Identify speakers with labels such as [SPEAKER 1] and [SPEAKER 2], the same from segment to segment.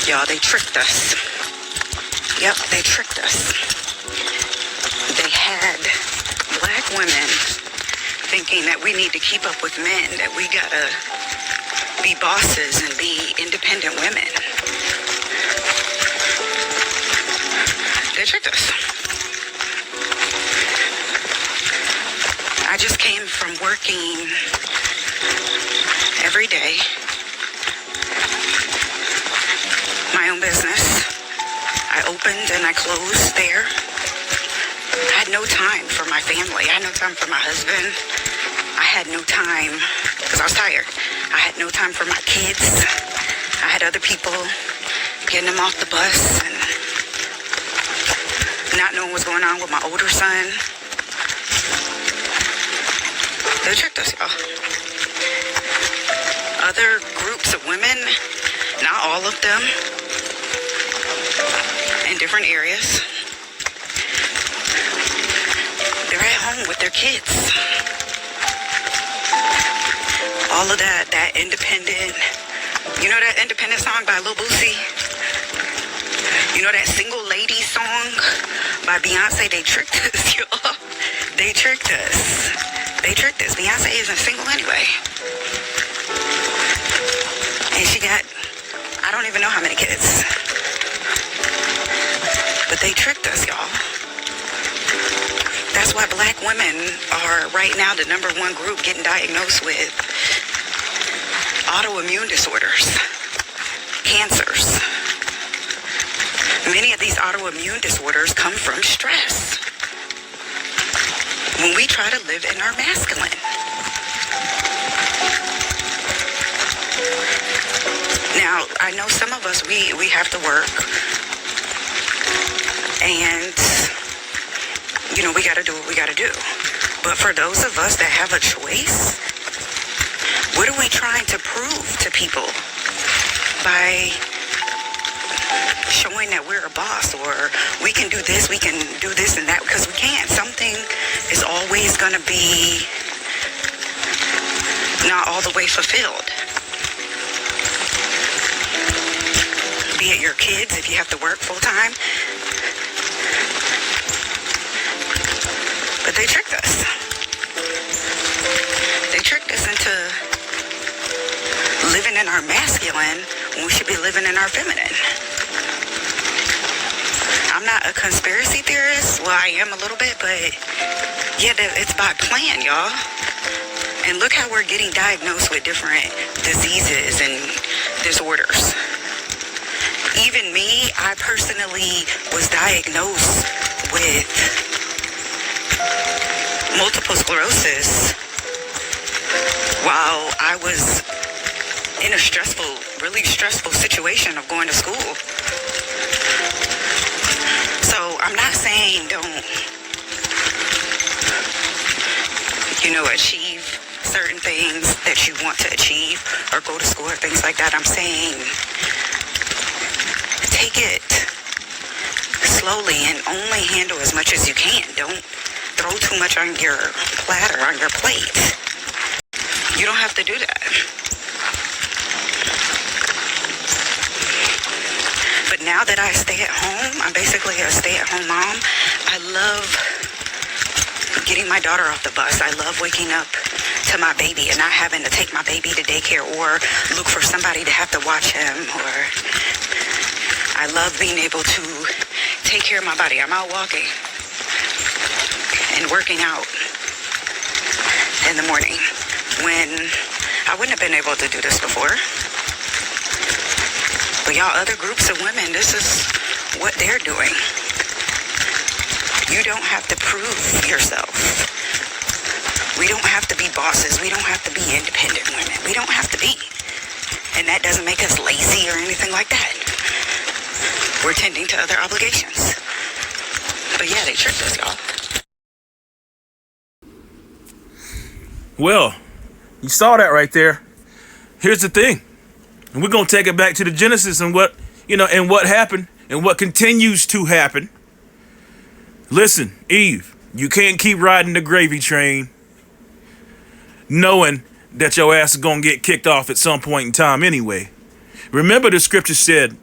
[SPEAKER 1] Y'all, they tricked us. Yep, they tricked us. They had black women thinking that we need to keep up with men, that we gotta be bosses and be independent women. They tricked us. I just came from working every day, my own business. I opened and I closed there. I had no time for my family. I had no time for my husband. I had no time because I was tired. I had no time for my kids. I had other people getting them off the bus and not knowing what's going on with my older son. They tricked us, y'all. Other groups of women, not all of them, in different areas, they're at home with their kids. All of that independent, you know that independent song by Lil Boosie? You know that single lady song by Beyonce? They tricked us, y'all. They tricked us. They tricked us. Beyonce isn't single anyway. And she got, I don't even know how many kids. But they tricked us, y'all. That's why black women are right now the number one group getting diagnosed with autoimmune disorders, cancers. Many of these autoimmune disorders come from stress. When we try to live in our masculine. Now, I know some of us, we have to work. And, you know, we got to do what we got to do. But for those of us that have a choice, what are we trying to prove to people by showing that we're a boss, or we can do this and that? Because we can't. Something is always going to be not all the way fulfilled. Be it your kids, if you have to work full time. But they tricked us. They tricked us into living in our masculine when we should be living in our feminine. I'm not a conspiracy theorist. Well, I am a little bit, but yeah, it's by plan, y'all. And look how we're getting diagnosed with different diseases and disorders. Even me, I personally was diagnosed with multiple sclerosis while I was in a really stressful situation of going to school. So I'm not saying don't, achieve certain things that you want to achieve or go to school or things like that. I'm saying take it slowly and only handle as much as you can. Don't throw too much on your platter, on your plate. You don't have to do that. But now that I stay at home, I'm basically a stay-at-home mom. I love getting my daughter off the bus. I love waking up to my baby and not having to take my baby to daycare or look for somebody to have to watch him. Or I love being able to take care of my body. I'm out walking and working out in the morning when I wouldn't have been able to do this before. But y'all, other groups of women, this is what they're doing. You don't have to prove yourself. We don't have to be bosses. We don't have to be independent women. We don't have to be. And that doesn't make us lazy or anything like that. We're tending to other obligations. But yeah, they tricked us, y'all.
[SPEAKER 2] Well, you saw that right there. Here's the thing. And we're going to take it back to the Genesis and what happened and what continues to happen. Listen, Eve, you can't keep riding the gravy train knowing that your ass is going to get kicked off at some point in time anyway. Remember, the scripture said,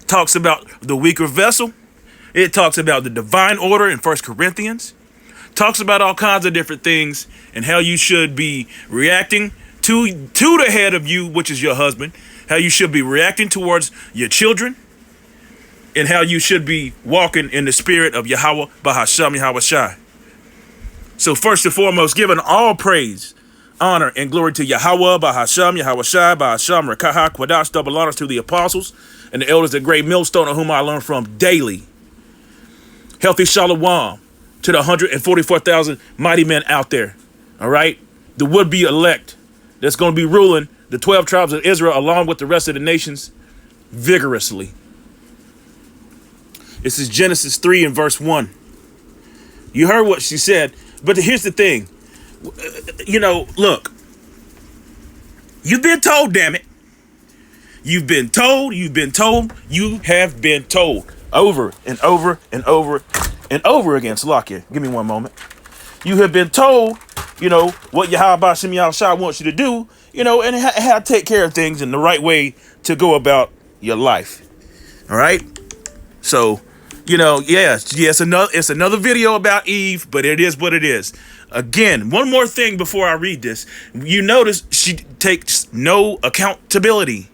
[SPEAKER 2] talks about the weaker vessel. It talks about the divine order in 1 Corinthians. Talks about all kinds of different things and how you should be reacting to the head of you, which is your husband, how you should be reacting towards your children, and how you should be walking in the spirit of Yahweh Bahasham Yahweh Shai. So first and foremost, giving all praise, honor, and glory to Yahweh Bahasham Yahweh Shai Bahasham Rekaha Kwadash, double honors to the apostles and the elders of Great Millstone, on whom I learn from daily. Healthy shalom to the 144,000 mighty men out there. All right, the would-be elect that's going to be ruling the 12 tribes of Israel along with the rest of the nations vigorously. This is Genesis 3 and verse 1. You heard what she said, but here's the thing. You know, look, you've been told, damn it. You've been told, you have been told over and over and over and over again. Salakia, give me one moment. You have been told, you know, what Yahweh Bashim Yahushua wants you to do, you know, and how to take care of things in the right way to go about your life. All right. So, you know, yes, it's another video about Eve, but it is what it is. Again, one more thing before I read this. You notice she takes no accountability.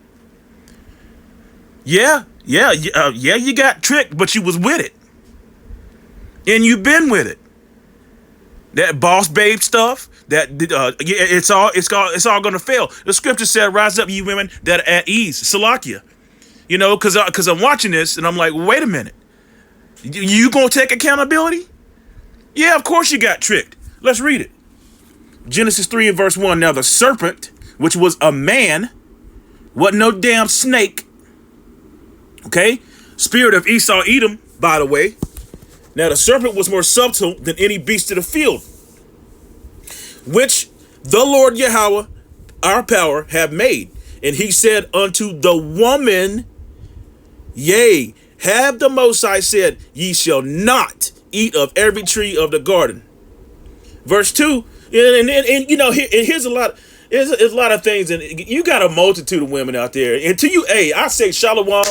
[SPEAKER 2] Yeah, you got tricked, but you was with it. And you've been with it. That boss babe stuff, it's all gonna fail. The scripture said, "Rise up, you women that are at ease." Salakia, you know, because I'm watching this and I'm like, wait a minute, you gonna take accountability? Yeah, of course you got tricked. Let's read it. Genesis 3 and verse 1. Now the serpent, which was a man, wasn't no damn snake. Okay, spirit of Esau Edom, by the way. Now the serpent was more subtle than any beast of the field, which the Lord Yahweh, our power, have made. And he said unto the woman, yea, have the Most High said, ye shall not eat of every tree of the garden. Verse 2, and you know, here's a lot. There's a lot of things, and you got a multitude of women out there. And to you, I say shalom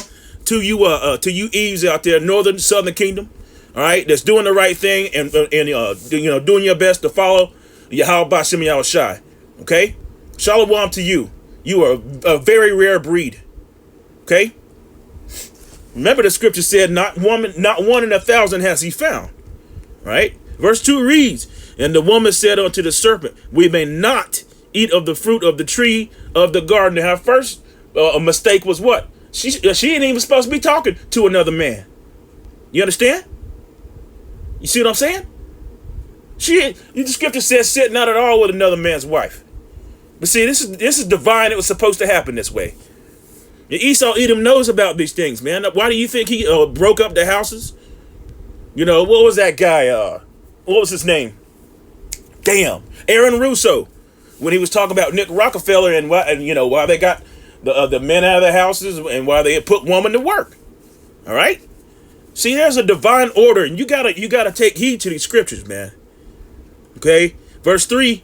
[SPEAKER 2] to you Eves out there, northern, southern kingdom. All right, that's doing the right thing and you know, doing your best to follow Yahweh Bashim Yahushai. Okay, shalom to you. You are a very rare breed. Okay. Remember the scripture said, not one in 1,000 has he found. Right. Verse 2 reads, and the woman said unto the serpent, we may not eat of the fruit of the tree of the garden. Her first mistake was what? She ain't even supposed to be talking to another man. You understand? You see what I'm saying? The scripture says sit not at all with another man's wife. But see, this is divine. It was supposed to happen this way. And Esau Edom knows about these things, man. Why do you think he broke up the houses? You know, what was that guy? What was his name? Damn, Aaron Russo, when he was talking about Nick Rockefeller and why they got the men out of their houses and why they had put women to work. All right. See, there's a divine order, and you gotta take heed to these scriptures, man. Okay, verse 3.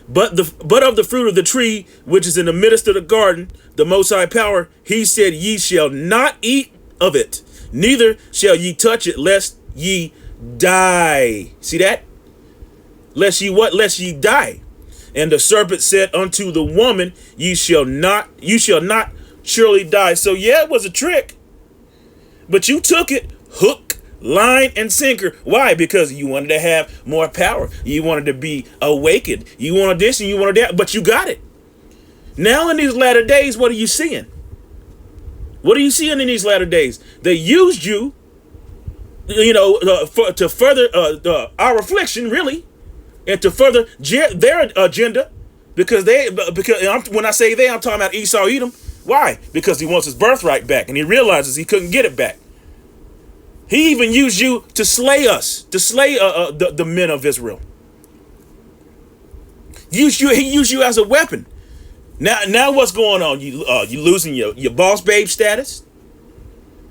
[SPEAKER 2] But of the fruit of the tree which is in the midst of the garden, the Most High power, he said, ye shall not eat of it, neither shall ye touch it, lest ye die. See that? Lest ye what? Lest ye die. And the serpent said unto the woman, you shall not surely die. So yeah, it was a trick. But you took it hook, line, and sinker. Why? Because you wanted to have more power. You wanted to be awakened. You wanted this and you wanted that, but you got it. Now in these latter days, what are you seeing? What are you seeing in these latter days? They used you, to further our affliction, really, and to further their agenda, because when I say they, I'm talking about Esau Edom. Why? Because he wants his birthright back, and he realizes he couldn't get it back. He even used you to slay us, to slay the men of Israel. He used you as a weapon. Now what's going on? You losing your boss babe status.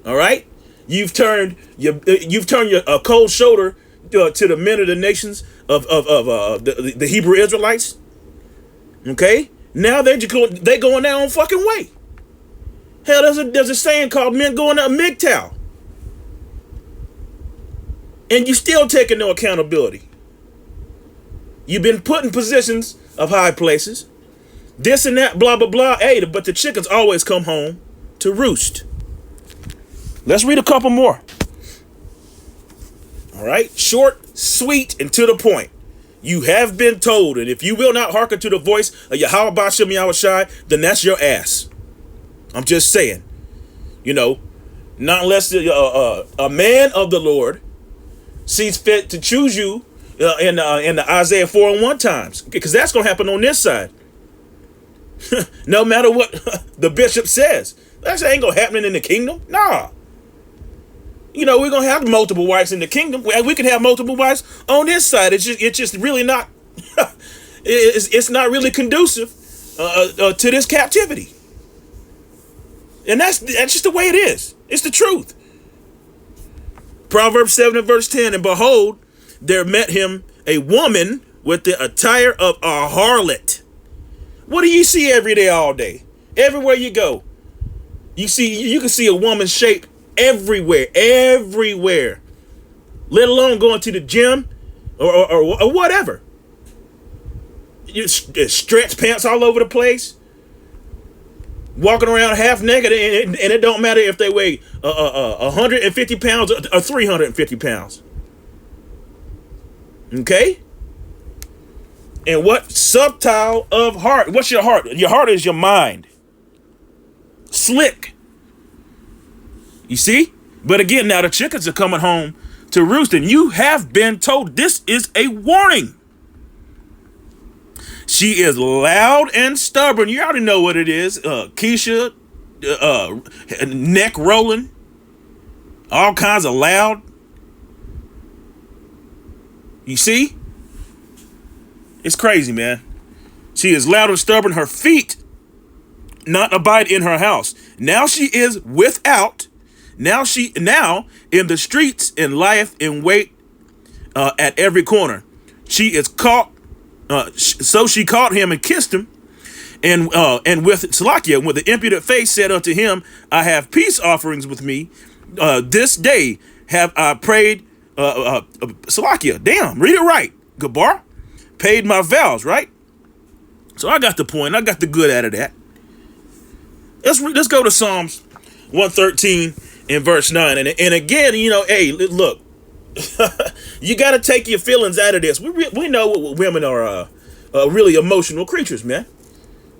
[SPEAKER 2] All right, you've turned your cold shoulder to the men of the nations of the Hebrew Israelites. Okay, now they're going their own fucking way. Hell, there's a saying called men going up MGTOW. And you still taking no accountability. You've been put in positions of high places. This and that, blah, blah, blah. Hey, but the chickens always come home to roost. Let's read a couple more. All right. Short, sweet, and to the point. You have been told, and if you will not hearken to the voice of Yahweh Bashem Yahushai, then that's your ass. I'm just saying. You know, not unless a man of the Lord sees fit to choose you in the Isaiah 4:1 times, because that's going to happen on this side. No matter what the bishop says, that ain't going to happen in the kingdom. Nah. You know, we're going to have multiple wives in the kingdom. We can have multiple wives on this side. It's just really not, it's not really conducive to this captivity. And that's just the way it is. It's the truth. Proverbs 7 and verse 10, and behold, there met him a woman with the attire of a harlot. What do you see every day, all day? Everywhere you go. You can see a woman's shape everywhere. Let alone going to the gym or whatever. There's stretch pants all over the place. Walking around half naked, and it don't matter if they weigh 150 pounds or 350 pounds. Okay? And what subtile of heart? What's your heart? Your heart is your mind. Slick. You see? But again, now the chickens are coming home to roost, and you have been told this is a warning. She is loud and stubborn. You already know what it is. Keisha, neck rolling, all kinds of loud. You see? It's crazy, man. She is loud and stubborn. Her feet not abide in her house. Now she is without. Now in the streets and lieth in wait at every corner. She is caught. So she caught him and kissed him, and with Salakia, with the impudent face, said unto him, I have peace offerings with me. This day have I prayed. Salakia, damn, read it right. Gabar, paid my vows, right? So I got the point. I got the good out of that. Let's go to Psalms 113 and verse 9. And again, you know, hey, look. You got to take your feelings out of this. We know women are really emotional creatures, man.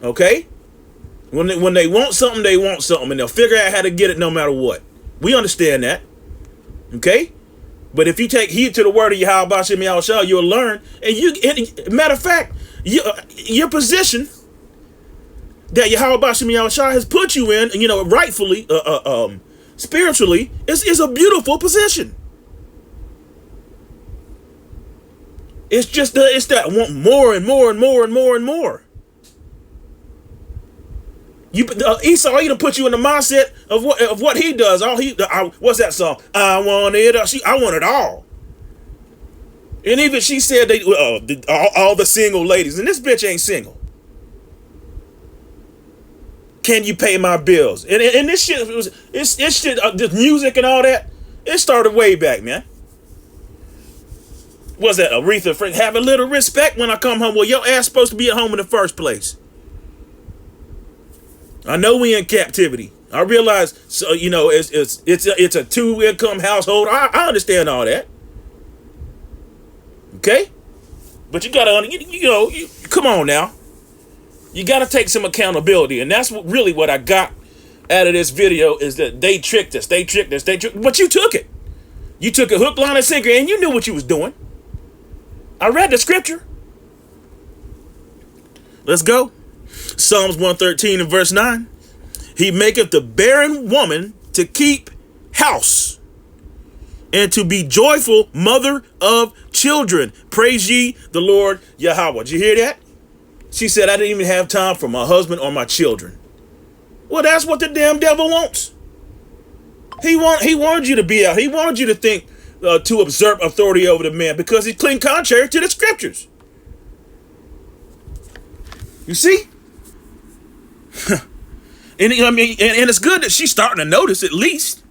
[SPEAKER 2] Okay? When they want something, they want something, and they'll figure out how to get it no matter what. We understand that. Okay? But if you take heed to the word of Yahweh Bashem Yahushua, you'll learn. And matter of fact, your position that Yahweh Bashem Yahushua has put you in, you know, rightfully, spiritually, is a beautiful position. It's just it's that I want more and more and more and more and more. Esau, he done put you in the mindset of what he does. What's that song? I want it. I want it all. And even she said all the single ladies, and this bitch ain't single. Can you pay my bills? And this shit this shit, this music and all that. It started way back, man. Was that Aretha Franklin? Have a little respect when I come home. Well, your ass supposed to be at home in the first place. I know we in captivity. I realize, so you know, it's a 2-income household. I understand all that. Okay, but you gotta, come on now. You gotta take some accountability, and that's what I got out of this video is that they tricked us. But you took it. You took a hook, line, and sinker, and you knew what you was doing. I read the scripture. Let's go. Psalms 113 and verse 9. He maketh the barren woman to keep house and to be joyful mother of children. Praise ye the Lord Yahweh. Did you hear that? She said, I didn't even have time for my husband or my children. Well, that's what the damn devil wants. He wanted you to be out. He wanted you to think to usurp authority over the man because he's clean contrary to the scriptures. You see? And I mean, and it's good that she's starting to notice, at least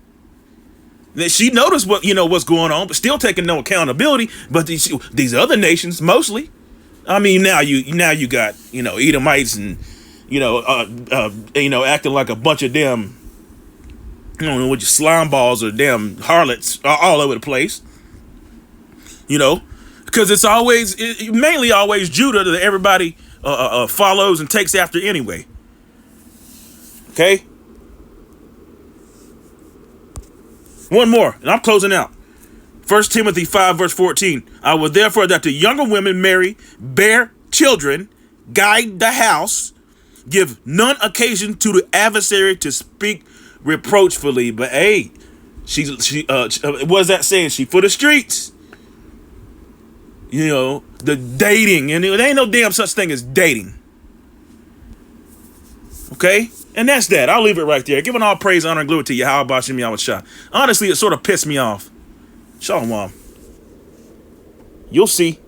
[SPEAKER 2] that she noticed what's going on, but still taking no accountability. But these other nations, mostly, I mean, now you got Edomites and acting like a bunch of damn, I don't know what, slime balls or damn harlots all over the place. Because it's mainly always Judah that everybody follows and takes after anyway. Okay? One more, and I'm closing out. 1 Timothy 5, verse 14. I will therefore that the younger women marry, bear children, guide the house, give none occasion to the adversary to speak reproachfully. But hey, she what is that saying? She for the streets. The dating, and there ain't no damn such thing as dating. Okay? And that's that. I'll leave it right there. Giving all praise, honor, and glory to Yahweh Bashim Yahweh Shah. Honestly, it sort of pissed me off. Shalom. You'll see.